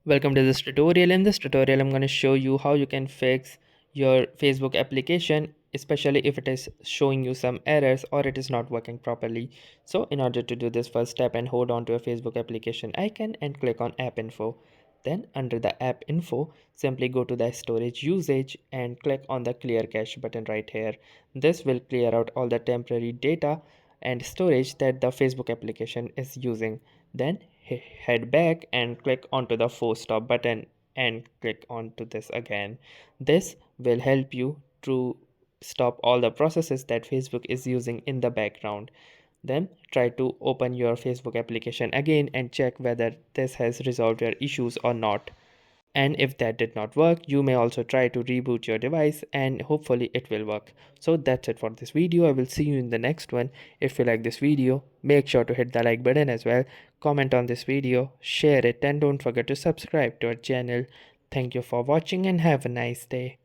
Welcome to this tutorial. In this tutorial, I'm going to show you how you can fix your Facebook application, especially if it is showing you some errors or it is not working properly. So in order to do this, first tap and hold on to a Facebook application icon and click on app info. Then under the app info, simply go to the storage usage and click on the clear cache button right here. This will clear out all the temporary data and storage that the Facebook application is using. Then head back and click onto the force stop button and click onto this again. This will help you to stop all the processes that Facebook is using in the background. Then try to open your Facebook application again and check whether this has resolved your issues or not. And if that did not work, you may also try to reboot your device and hopefully it will work. So that's it for this video. I will see you in the next one. If you like this video, make sure to hit the like button as well, comment on this video, share it, and don't forget to subscribe to our channel. Thank you for watching and have a nice day.